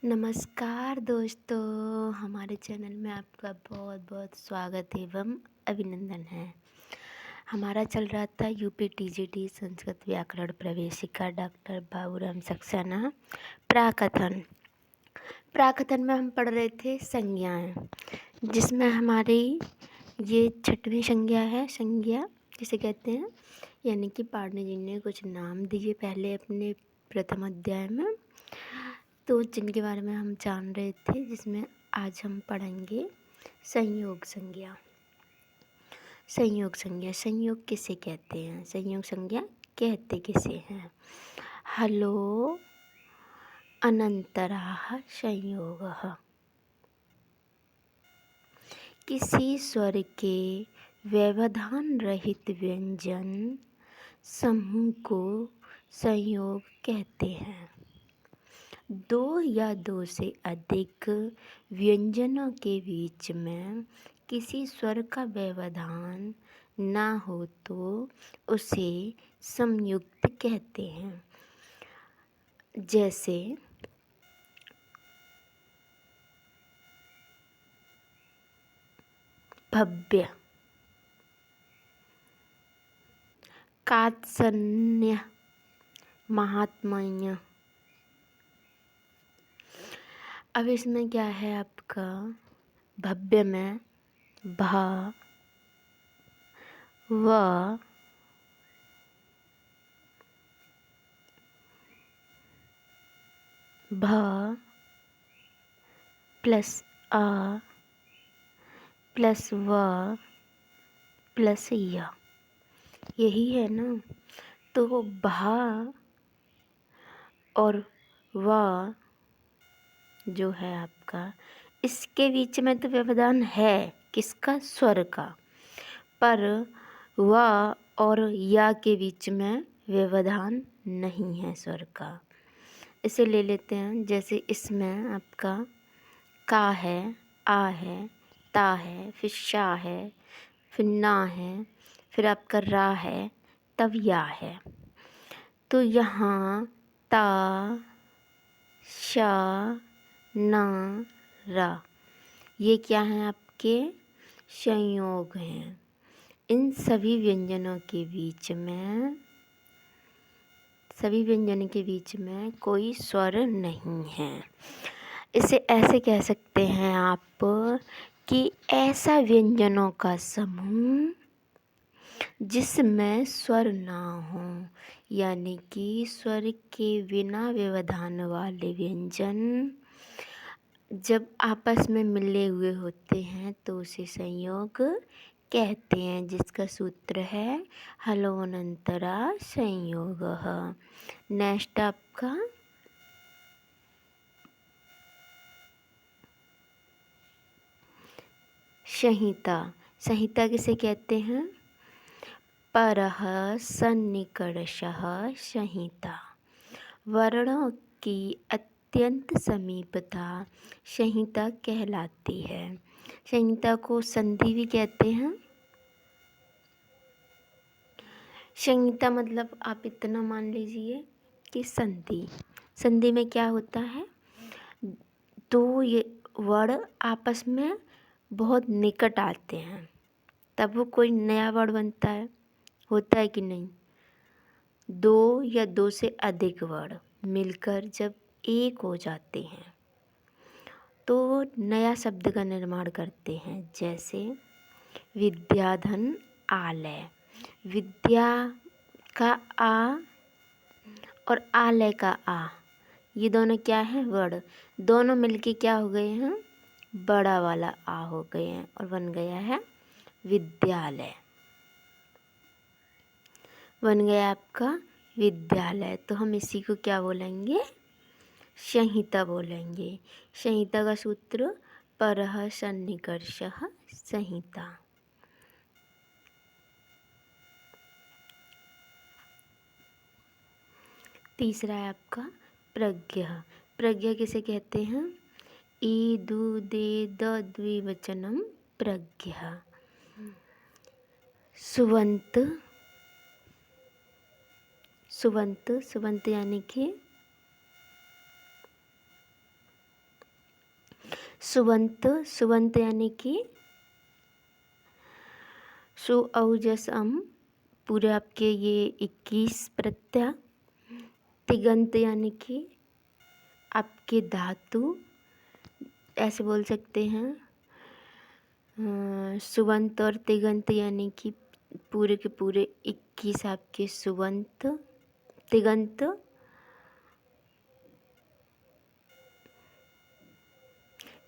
नमस्कार दोस्तों, हमारे चैनल में आपका बहुत बहुत स्वागत एवं अभिनंदन है। हमारा चल रहा था यूपी टीजीटी संस्कृत व्याकरण प्रवेशिका डॉक्टर बाबूराम सक्सेना प्राकथन। प्राकथन में हम पढ़ रहे थे संज्ञाएं, जिसमें हमारी ये 6वीं संज्ञा है। संज्ञा जिसे कहते हैं, यानी कि पाणिनि जी ने कुछ नाम दिए पहले अपने प्रथम अध्याय में, तो जिनके बारे में हम जान रहे थे, जिसमें आज हम पढ़ेंगे संयोग संज्ञा। संयोग संज्ञा, संयोग किसे कहते हैं, संयोग संज्ञा कहते किसे हैं। हलो अनंतराः संयोगः। किसी स्वर के व्यवधान रहित व्यंजन समूह को संयोग कहते हैं। दो या दो से अधिक व्यंजनों के बीच में किसी स्वर का व्यवधान ना हो तो उसे संयुक्त कहते हैं। जैसे भव्य, कात्सन्य, महात्म्य। अब इसमें क्या है आपका, भव्य में भा, व, भ प्लस अ प्लस व प्लस य, यही है ना। तो भा और व जो है आपका, इसके बीच में तो व्यवधान है, किसका, स्वर का, पर व और या के बीच में व्यवधान नहीं है स्वर का। इसे ले लेते हैं, जैसे इसमें आपका का है, आ है, ता है, फिर शा है, फिर ना है, फिर आपका रा है, तब या है। तो यहाँ ता, शा, ना, रा, ये क्या हैं आपके, संयोग हैं। इन सभी व्यंजनों के बीच में, सभी व्यंजनों के बीच में कोई स्वर नहीं है। इसे ऐसे कह सकते हैं आप कि ऐसा व्यंजनों का समूह जिसमें स्वर ना हो, यानी कि स्वर के बिना व्यवधान वाले व्यंजन जब आपस में मिले हुए होते हैं तो उसे संयोग कहते हैं, जिसका सूत्र है हलोनंतरा संयोगः। नेक्स्ट आपका संहिता। संहिता किसे कहते हैं, परः सन्निकर्षः संहिता। वर्णों की अत्यंत समीपता संहिता कहलाती है। संहिता को संधि भी कहते हैं। संहिता मतलब आप इतना मान लीजिए कि संधि, संधि में क्या होता है, दो ये वर्ण आपस में बहुत निकट आते हैं तब वो कोई नया वर्ण बनता है, होता है कि नहीं। दो या दो से अधिक वर्ण मिलकर जब एक हो जाते हैं तो नया शब्द का निर्माण करते हैं। जैसे विद्याधन आलय, विद्या का आ और आलय का आ, ये दोनों क्या हैं, वर्ण। दोनों मिलके क्या हो गए हैं, बड़ा वाला आ हो गए हैं और बन गया है विद्यालय, बन गया आपका विद्यालय। तो हम इसी को क्या बोलेंगे, संहिता बोलेंगे। संहिता का सूत्र परः सन्निकर्षः संहिता। तीसरा है आपका प्रज्ञा। प्रज्ञा किसे कहते हैं, ई दु दे द द्विवचनम प्रज्ञा। सुबंत, सुबंत, सुबंत यानी कि सुबंत, सुबंत यानी कि सु औ जस अम, पूरे आपके ये 21 प्रत्यय। तिगंत यानी कि आपके धातु, ऐसे बोल सकते हैं। सुबंत और तिगंत यानी कि पूरे के पूरे 21 आपके सुबंत, तिगंत,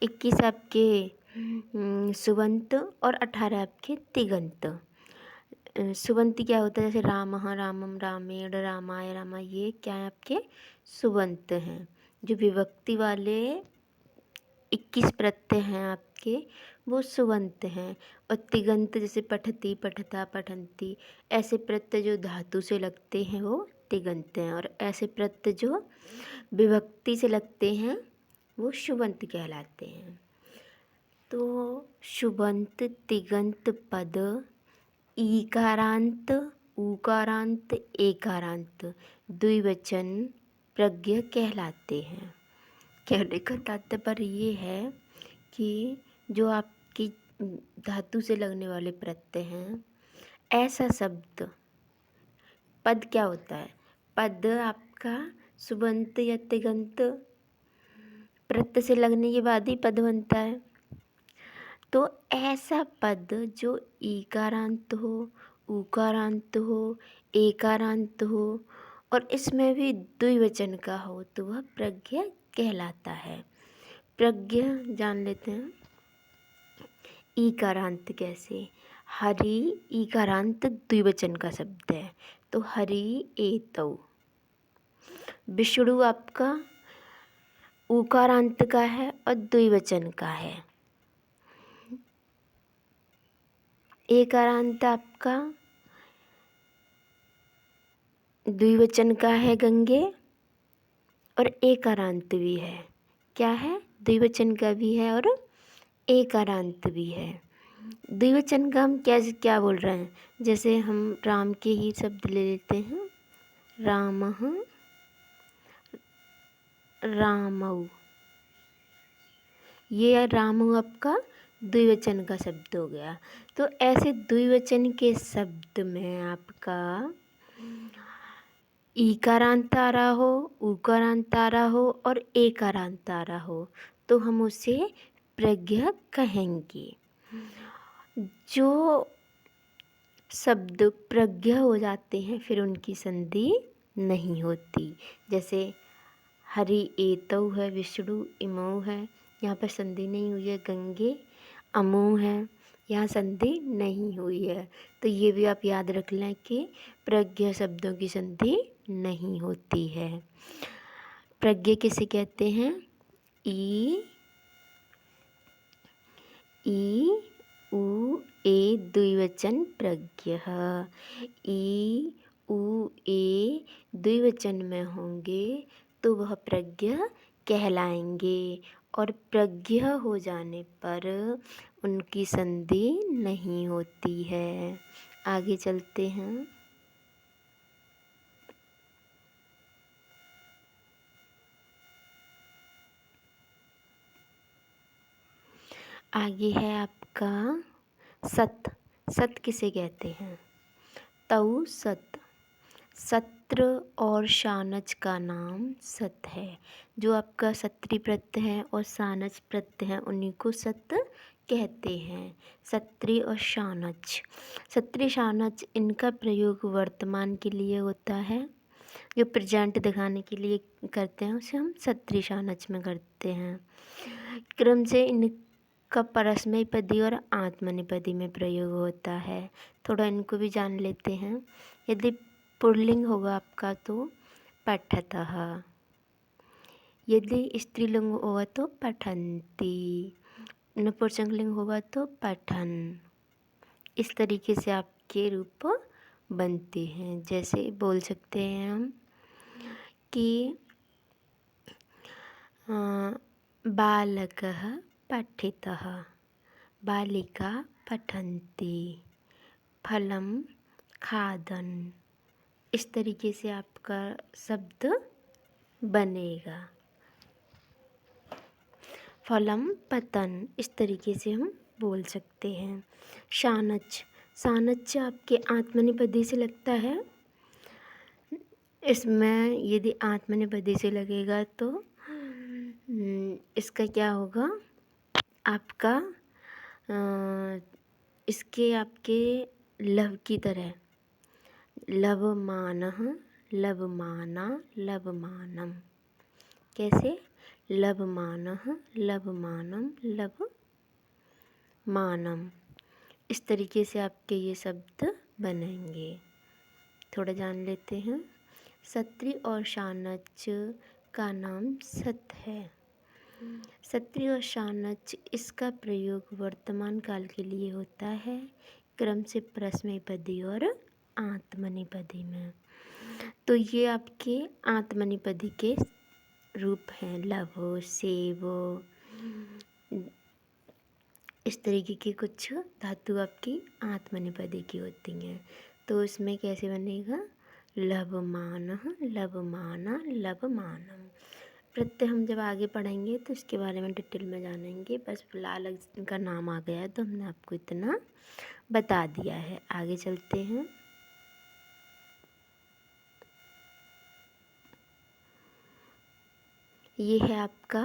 21 आपके सुबंत और 18 आपके तिगंत। सुबंत क्या होता है, जैसे रामः, रामम, रामेण, रामाय, रामा, ये क्या है आपके सुबंत हैं। जो विभक्ति वाले 21 प्रत्यय हैं आपके, वो सुबंत हैं। और तिगंत जैसे पठती, पठता, पठंती, ऐसे प्रत्यय जो धातु से लगते हैं वो तिगंत हैं। और ऐसे प्रत्यय जो विभक्ति से लगते हैं वो शुबंत कहलाते हैं। तो शुबंत, तिगंत पद ईकारांत, ऊकारांत, एकारांत द्विवचन प्रज्ञ कहलाते हैं। कहने का तात्पर्य ये है कि जो आपकी धातु से लगने वाले प्रत्यय हैं, ऐसा शब्द, पद क्या होता है, पद आपका सुबंत या तिगंत प्रत्यय से लगने के बाद ही पद बनता है। तो ऐसा पद जो ईकारांत हो, ऊकारांत हो, एकारांत हो और इसमें भी द्विवचन का हो तो वह प्रज्ञ कहलाता है। प्रज्ञ जान लेते हैं। ईकारांत कैसे, हरि ईकारांत द्विवचन का शब्द है, तो हरि एतौ। विष्णु आपका ऊकारांत का है और द्विवचन का है। एकारांत आपका द्विवचन का है, गंगे, और एकारांत भी है। क्या है, द्विवचन का भी है और एकारांत भी है। द्विवचन का हम कैसे क्या बोल रहे हैं, जैसे हम राम के ही शब्द ले लेते हैं, रामः, रामौ, ये रामौ आपका द्विवचन का शब्द हो गया। तो ऐसे द्विवचन के शब्द में आपका ईकारांत आ रहा हो, ऊकारांत आ रहा हो और एकारांत आ रहा हो तो हम उसे प्रज्ञ कहेंगे। जो शब्द प्रज्ञ हो जाते हैं फिर उनकी संधि नहीं होती। जैसे हरि एतौ है, विष्णु इमौ है, यहाँ पर संधि नहीं हुई है। गंगे अमो है, यहाँ संधि नहीं हुई है। तो ये भी आप याद रख लें कि प्रज्ञ शब्दों की संधि नहीं होती है। प्रज्ञ किसे कहते हैं, ई उ ए द्विवचन प्रज्ञ। ई उ ए द्विवचन में होंगे तो वह प्रज्ञ कहलाएंगे और प्रज्ञ हो जाने पर उनकी संधि नहीं होती है। आगे चलते हैं। आगे है आपका सत। सत किसे कहते हैं, तऊ सत। सत्र और शानच का नाम सत है। जो आपका सत्री प्रत्यय है और शानच प्रत्यय है उन्हीं को सत कहते हैं। सत्री और शानच, सत्री शानच इनका प्रयोग वर्तमान के लिए होता है। जो प्रेजेंट दिखाने के लिए करते हैं उसे हम सत्री शानच में करते हैं। क्रम से इनका परस्मैपदी और आत्मनेपदी में प्रयोग होता है। थोड़ा इनको भी जान लेते हैं। यदि पुल्लिंग होगा आपका तो पठतः, यदि स्त्रीलिंग होगा तो पठन्ति, नपुंसकलिंग होगा तो पठन। इस तरीके से आपके रूप बनते हैं। जैसे बोल सकते हैं हम कि बालकः पठितः, बालिका पठन्ति, फलं खादन्। इस तरीके से आपका शब्द बनेगा। फलम पतन, इस तरीके से हम बोल सकते हैं। शानच, शानच आपके आत्मनेपदी से लगता है। इसमें यदि आत्मनेपदी से लगेगा तो इसका क्या होगा आपका इसके आपके लव की तरह, लवमानः, लवमाना, लवमानम। कैसे? लवमानः, लवमानम, लवमानम। इस तरीके से आपके ये शब्द बनेंगे। थोड़ा जान लेते हैं। सत्री और शानच का नाम सत है। सत्री और शानच, इसका प्रयोग वर्तमान काल के लिए होता है, क्रम से परस्मैपदी और आत्मनेपदी में। तो ये आपके आत्मनेपदी के रूप हैं। लव, सेव, इस तरीके की कुछ धातु आपकी आत्मनेपदी की होती हैं। तो इसमें कैसे बनेगा? लवमानः, लवमाना, लवमानम। प्रत्यय हम जब आगे पढ़ेंगे तो इसके बारे में डिटेल में जानेंगे। बस फिलहाल इनका नाम आ गया तो हमने आपको इतना बता दिया है। आगे चलते हैं। ये है आपका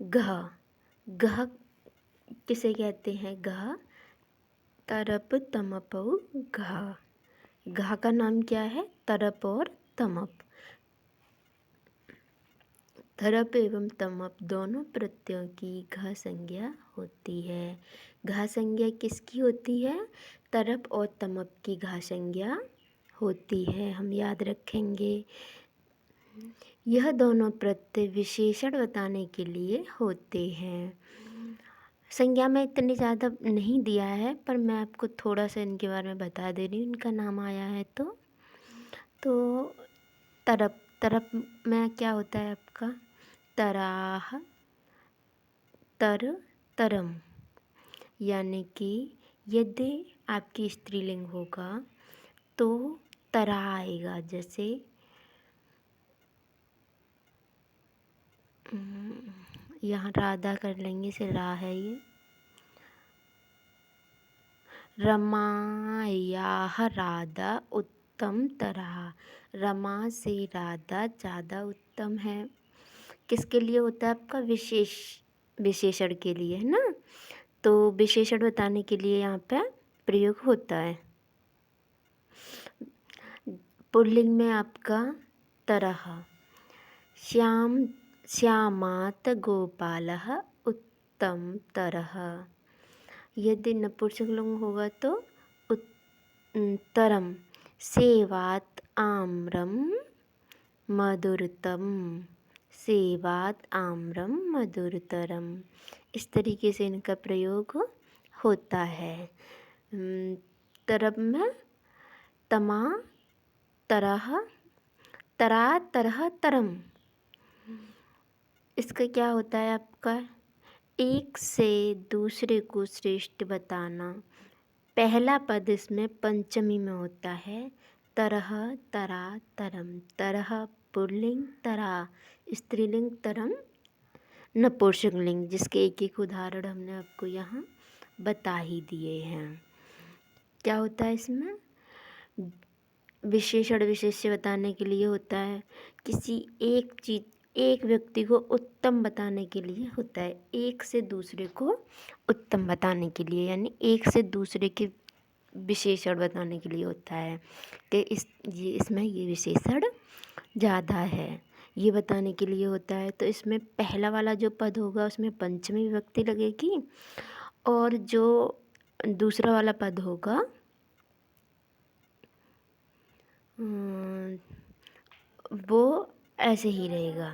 गह। गह किसे कहते हैं? गह, तरप तमपौ गह। गह का नाम क्या है? तरप और तमप। तरप एवं तमप दोनों प्रत्ययों की घ संज्ञा होती है। घ संज्ञा किसकी होती है? तरप और तमप की घ संज्ञा होती है। हम याद रखेंगे। यह दोनों प्रत्यय विशेषण बताने के लिए होते हैं। संज्ञा में इतनी ज़्यादा नहीं दिया है, पर मैं आपको थोड़ा सा इनके बारे में बता दे रही हूँ। इनका नाम आया है तो तरप, तरप में क्या होता है आपका? तराह, तर, तरम। यानी कि यदि आपकी स्त्रीलिंग होगा तो तरा आएगा। जैसे यहाँ राधा कर लेंगे, से रा है ये। रमायाः राधा उत्तम तरह। रमा से राधा ज़्यादा उत्तम है। किसके लिए होता है आपका? विशेषण के लिए, है ना। तो विशेषण बताने के लिए यहाँ पे प्रयोग होता है। पुल्लिंग में आपका तरह। श्याम, श्यामात् गोपालः उत्तम तरह। यदि नपुंसकलिंग होगा तो उत्तरम। सेवात् आम्रम मधुरतम, सेवात् आम्रम मधुरतरम। इस तरीके से इनका प्रयोग होता है। तरब में तमा, तरह, तरा, तरह, तरम। इसका क्या होता है आपका? एक से दूसरे को श्रेष्ठ बताना। पहला पद इसमें पंचमी में होता है। तरह, तरा, तरम। तरह पुल्लिंग, तरा स्त्रीलिंग, तरम नपुंसकलिंग, जिसके एक एक उदाहरण हमने आपको यहाँ बता ही दिए हैं। क्या होता है इसमें? विशेषण विशेष्य बताने के लिए होता है। किसी एक चीज़, एक व्यक्ति को उत्तम बताने के लिए होता है। एक से दूसरे को उत्तम बताने के लिए, यानी एक से दूसरे के विशेषण बताने के लिए होता है कि इसमें ये विशेषण ज़्यादा है, ये बताने के लिए होता है। तो इसमें पहला वाला जो पद होगा उसमें पंचमी विभक्ति लगेगी, और जो दूसरा वाला पद होगा वो ऐसे ही रहेगा।